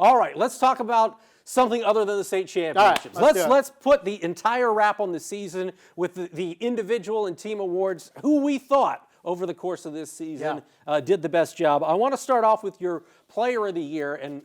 All right, let's talk about something other than the state championships. All right, let's put the entire wrap on the season with the individual and team awards, who we thought over the course of this season did the best job. I want to start off with your player of the year, and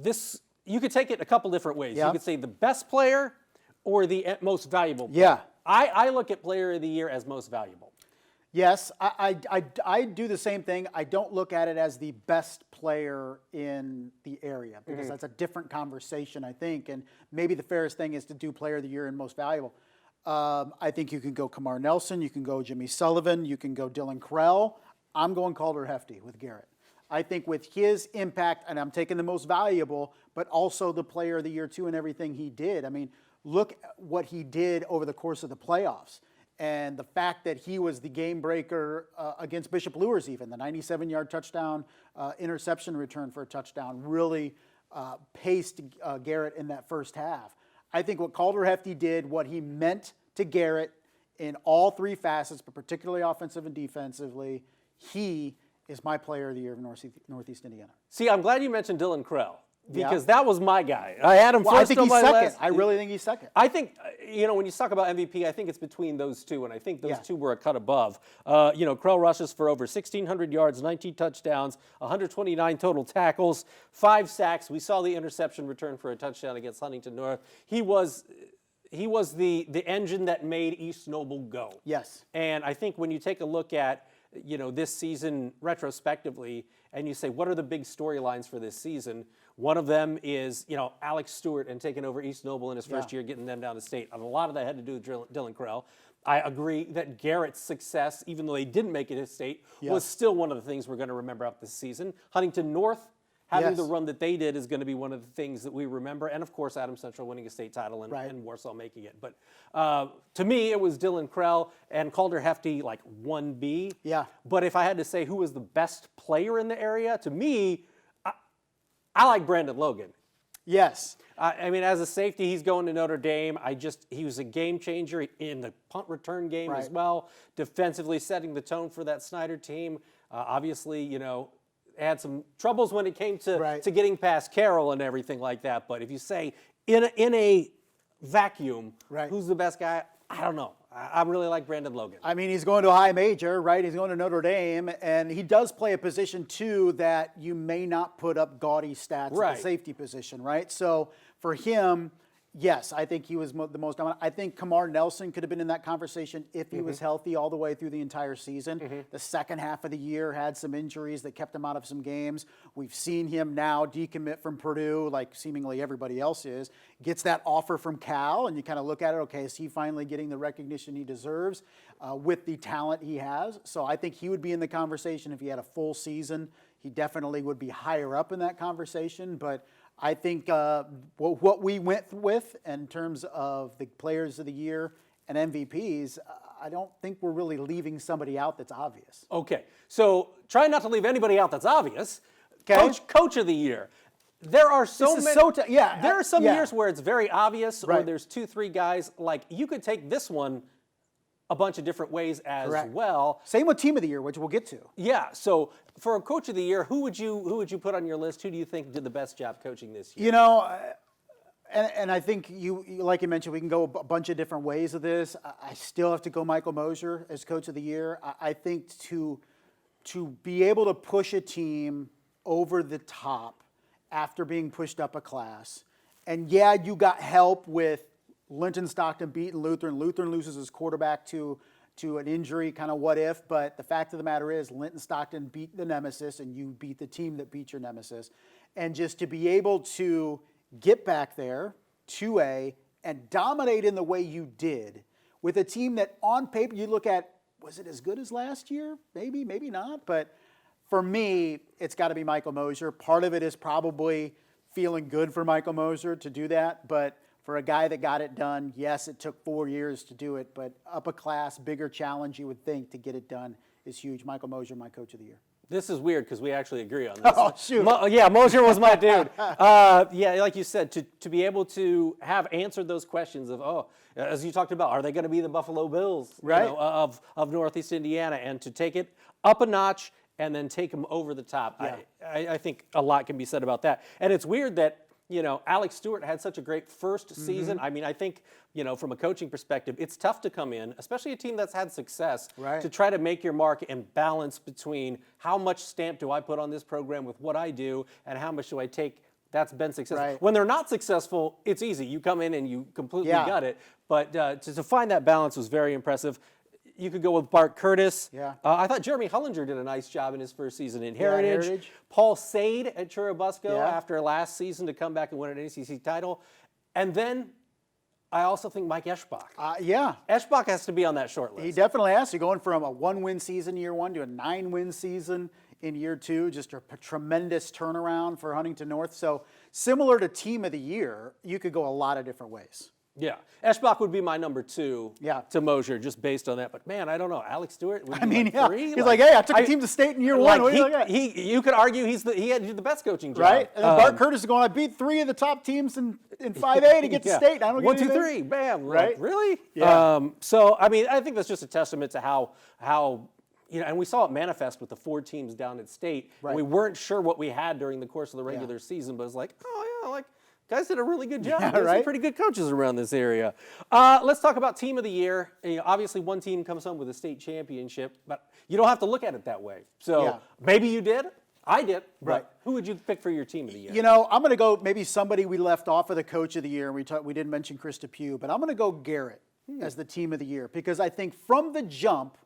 this you could take it a couple different ways. Yeah. You could say the best player or the most valuable player. Yeah. I look at player of the year as most valuable. Yes, I do the same thing. I don't look at it as the best player in the area because that's a different conversation, I think. And maybe the fairest thing is to do player of the year and most valuable. I think you can go Kamar Nelson, you can go Jimmy Sullivan, you can go Dylan Krell. I'm going Calder Hefty with Garrett. I think with his impact, and I'm taking the most valuable, but also the player of the year too and everything he did. I mean, look at what he did over the course of the playoffs. And the fact that he was the game breaker against Bishop Luers even, the 97-yard touchdown, interception return for a touchdown, really paced Garrett in that first half. I think what Calder Hefty did, what he meant to Garrett in all three facets, but particularly offensive and defensively, he is my player of the year of Northeast Indiana. See, I'm glad you mentioned Dylan Krell because that was my guy. I had him first I think on he's my second. list. I really think he's second. I think, when you talk about MVP, I think it's between those two, and I think those two were a cut above. Krell rushes for over 1,600 yards, 19 touchdowns, 129 total tackles, 5 sacks. We saw the interception return for a touchdown against Huntington North. He was the engine that made East Noble go. Yes. And I think when you take a look at this season retrospectively, and you say, what are the big storylines for this season? One of them is, Alex Stewart and taking over East Noble in his first year, getting them down to state. And a lot of that had to do with Dylan Krell. I agree that Garrett's success, even though they didn't make it to state, was still one of the things we're going to remember out this season. Huntington North, having the run that they did is going to be one of the things that we remember. And, of course, Adams Central winning a state title and Warsaw making it. But to me, it was Dylan Krell and Calder Hefty, like 1B. Yeah. But if I had to say who was the best player in the area, to me, I like Brandon Logan. Yes. As a safety, he's going to Notre Dame. He was a game changer in the punt return game as well, defensively setting the tone for that Snyder team. Obviously, had some troubles when it came to getting past Carroll and everything like that. But if you say in a vacuum, who's the best guy? I don't know. I really like Brandon Logan. He's going to a high major, right? He's going to Notre Dame, and he does play a position, too, that you may not put up gaudy stats at the safety position, right? So for him, yes, I think he was the most dominant. I think Kamar Nelson could have been in that conversation if he was healthy all the way through the entire season. The second half of the year had some injuries that kept him out of some games. We've seen him now decommit from Purdue, like seemingly everybody else is. Gets that offer from Cal, and you kind of look at it, okay, is he finally getting the recognition he deserves with the talent he has? So I think he would be in the conversation if he had a full season. He definitely would be higher up in that conversation, but I think what we went with in terms of the players of the year and MVPs, I don't think we're really leaving somebody out that's obvious. Okay, so try not to leave anybody out that's obvious. Okay. Coach of the year. There are so many. There are some years where it's very obvious, or there's 2-3 guys. Like you could take this one a bunch of different ways as well. Same with team of the year, which we'll get to. Yeah. So for a coach of the year, who would you put on your list? Who do you think did the best job coaching this year? And I think you like you mentioned, we can go a bunch of different ways of this. I still have to go Michael Mosier as coach of the year. I think to be able to push a team over the top after being pushed up a class, and you got help with Linton Stockton beating Lutheran. Lutheran loses his quarterback to an injury, kind of what if, but the fact of the matter is Linton Stockton beat the nemesis and you beat the team that beat your nemesis. And just to be able to get back there, 2A, and dominate in the way you did with a team that on paper you look at, was it as good as last year? Maybe, maybe not, but for me, it's got to be Michael Mosier. Part of it is probably feeling good for Michael Mosier to do that, but for a guy that got it done, yes, it took 4 years to do it, but up a class, bigger challenge you would think to get it done is huge. Michael Mosier, my coach of the year. This is weird because we actually agree on this. Oh, shoot. Mosier was my dude. Like you said, to be able to have answered those questions of, as you talked about, are they going to be the Buffalo Bills of Northeast Indiana? And to take it up a notch and then take them over the top. Yeah. I think a lot can be said about that. And it's weird that, Alex Stewart had such a great first season. I mean, I think, from a coaching perspective, it's tough to come in, especially a team that's had success, Right. to try to make your mark and balance between how much stamp do I put on this program with what I do and how much do I take that's been successful. Right. When they're not successful, it's easy. You come in and you completely Yeah. gut it. But to find that balance was very impressive. You could go with Bart Curtis. Yeah. I thought Jeremy Hullinger did a nice job in his first season in Heritage. Heritage. Paul Sade at Churubusco Yeah. after last season to come back and win an ACC title. And then I also think Mike Eschbach. Yeah, Eschbach has to be on that short list. he definitely has to. Going from a 1-win season year 1 to a 9-win season in year 2, just a tremendous turnaround for Huntington North. So similar to Team of the Year, you could go a lot of different ways. Yeah, Eschbach would be my number 2 Yeah. to Mosier, just based on that. But man, I don't know. Alex Stewart would be I mean, like yeah, 3? he's like, hey, I took a team to state in year 1. What do you look at? You could argue he had the best coaching job. Right? And then Bart Curtis is going, I beat 3 of the top teams in 5A to get to Yeah. state. I don't get 1, 2, anything. 3, bam. Right? Like, really? Yeah. So I mean, I think that's just a testament to how and we saw it manifest with the 4 teams down at state. Right. We weren't sure what we had during the course of the regular season, but it's like, oh yeah, like guys did a really good job. Yeah, There's some right? pretty good coaches around this area. Let's talk about Team of the Year. Obviously, one team comes home with a state championship, but you don't have to look at it that way. So Yeah. maybe you did. I did. But Right. who would you pick for your Team of the Year? I'm going to go maybe somebody we left off of the Coach of the Year, and we didn't mention Chris Depew, but I'm going to go Garrett as the Team of the Year because I think from the jump,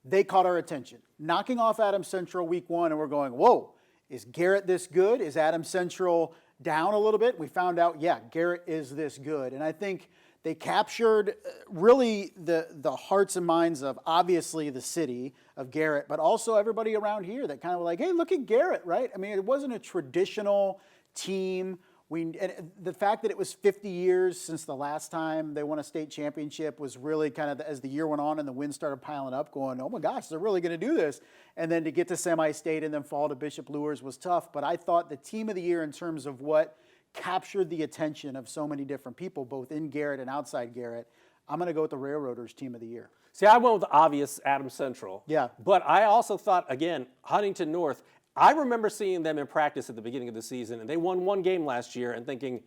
they caught our attention. Knocking off Adams Central week 1, and we're going, whoa, is Garrett this good? Is Adams Central down a little bit? We found out, yeah, Garrett is this good. And I think they captured really the hearts and minds of obviously the city of Garrett, but also everybody around here that kind of were like, hey, look at Garrett, right? I mean, it wasn't a traditional team. And the fact that it was 50 years since the last time they won a state championship was really kind of, as the year went on and the wins started piling up, going, oh my gosh, they're really going to do this. And then to get to semi-state and then fall to Bishop Luers was tough. But I thought the Team of the Year in terms of what captured the attention of so many different people, both in Garrett and outside Garrett, I'm going to go with the Railroaders Team of the Year. See, I went with the obvious Adams Central. Yeah. But I also thought, again, Huntington North. I remember seeing them in practice at the beginning of the season, and they won 1 game last year and thinking,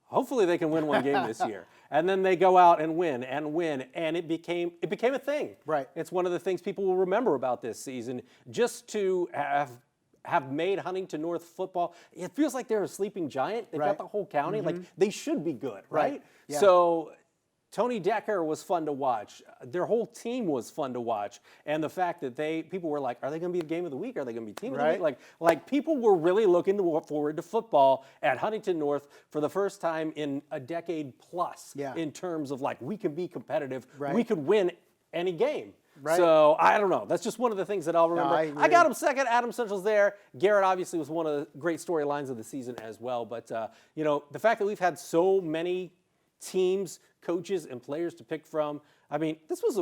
hopefully they can win 1 game this year. And then they go out and win, and it became a thing. Right. It's one of the things people will remember about this season, just to have made Huntington North football. It feels like they're a sleeping giant. They've Right. got the whole county. Like, they should be good, right? Right. Yeah. So Tony Decker was fun to watch. Their whole team was fun to watch. And the fact that people were like, are they going to be the game of the week? Are they going to be team of the week? Like people were really looking forward to football at Huntington North for the first time in a decade plus. Yeah. In terms of like, we can be competitive. Right. We could win any game. Right. So I don't know. That's just one of the things that I'll remember. I I got him second. Adams Central's there. Garrett obviously was one of the great storylines of the season as well. But the fact that we've had so many teams, coaches, and players to pick from. I mean, this was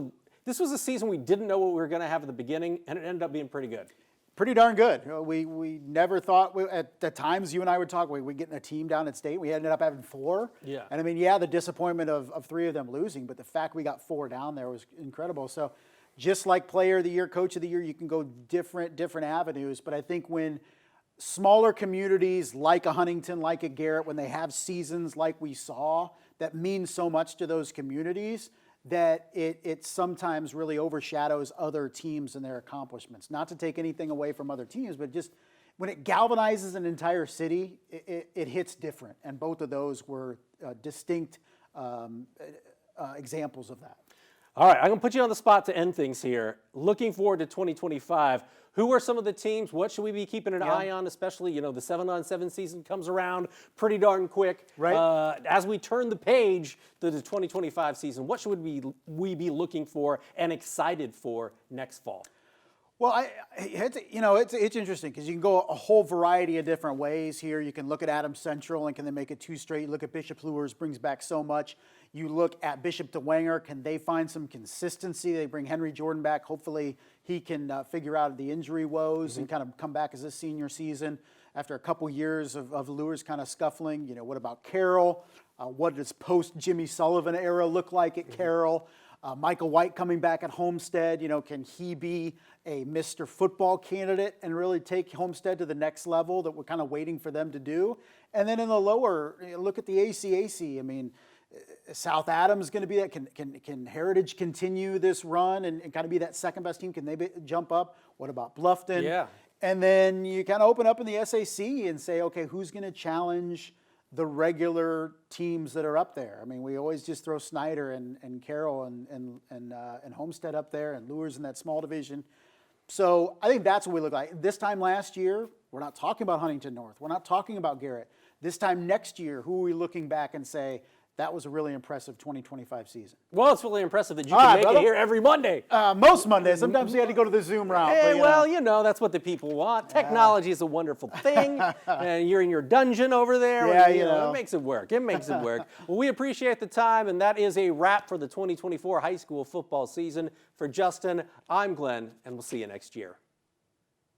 a season we didn't know what we were going to have at the beginning, and it ended up being pretty good. Pretty darn good. We never thought, at the times you and I would talk, we getting a team down at state. We ended up having 4. Yeah. And I mean, yeah, the disappointment of 3 of them losing, but the fact we got 4 down there was incredible. So just like Player of the Year, Coach of the Year, you can go different avenues. But I think when smaller communities like a Huntington, like a Garrett, when they have seasons like we saw, that means so much to those communities that it sometimes really overshadows other teams and their accomplishments. Not to take anything away from other teams, but just when it galvanizes an entire city, it hits different. And both of those were distinct examples of that. All right, I'm going to put you on the spot to end things here. Looking forward to 2025. Who are some of the teams? What should we be keeping an eye on? Especially, the 7-on-7 season comes around pretty darn quick. Right. As we turn the page to the 2025 season, what should we be looking for and excited for next fall? Well, it's interesting because you can go a whole variety of different ways here. You can look at Adams Central and can they make it 2 straight? You look at Bishop Luers, brings back so much. You look at Bishop DeWanger, can they find some consistency? They bring Henry Jordan back. Hopefully he can figure out the injury woes and kind of come back as his senior season after a couple years of Luers kind of scuffling. What about Carroll? What does post-Jimmy Sullivan era look like at Carroll? Michael White coming back at Homestead, can he be a Mr. Football candidate and really take Homestead to the next level that we're kind of waiting for them to do? And then in the lower, look at the ACAC. I mean, South Adams going to be that. Can Heritage continue this run and kind of be that second best team? Can they jump up? What about Bluffton? Yeah. And then you kind of open up in the SAC and say, okay, who's going to challenge the regular teams that are up there? I mean, we always just throw Snyder and Carroll and Homestead up there and Lures in that small division. So I think that's what we look like. This time last year, we're not talking about Huntington North. We're not talking about Garrett. This time next year, who are we looking back and say, that was a really impressive 2025 season? Well, it's really impressive that you All can right, make brother. it here every Monday. Most Mondays. Sometimes we had to go to the Zoom route. Hey, but, well, that's what the people want. Technology is a wonderful thing. And you're in your dungeon over there. Yeah, It makes it work. It makes it work. Well, we appreciate the time, and that is a wrap for the 2024 high school football season. For Justin, I'm Glenn, and we'll see you next year.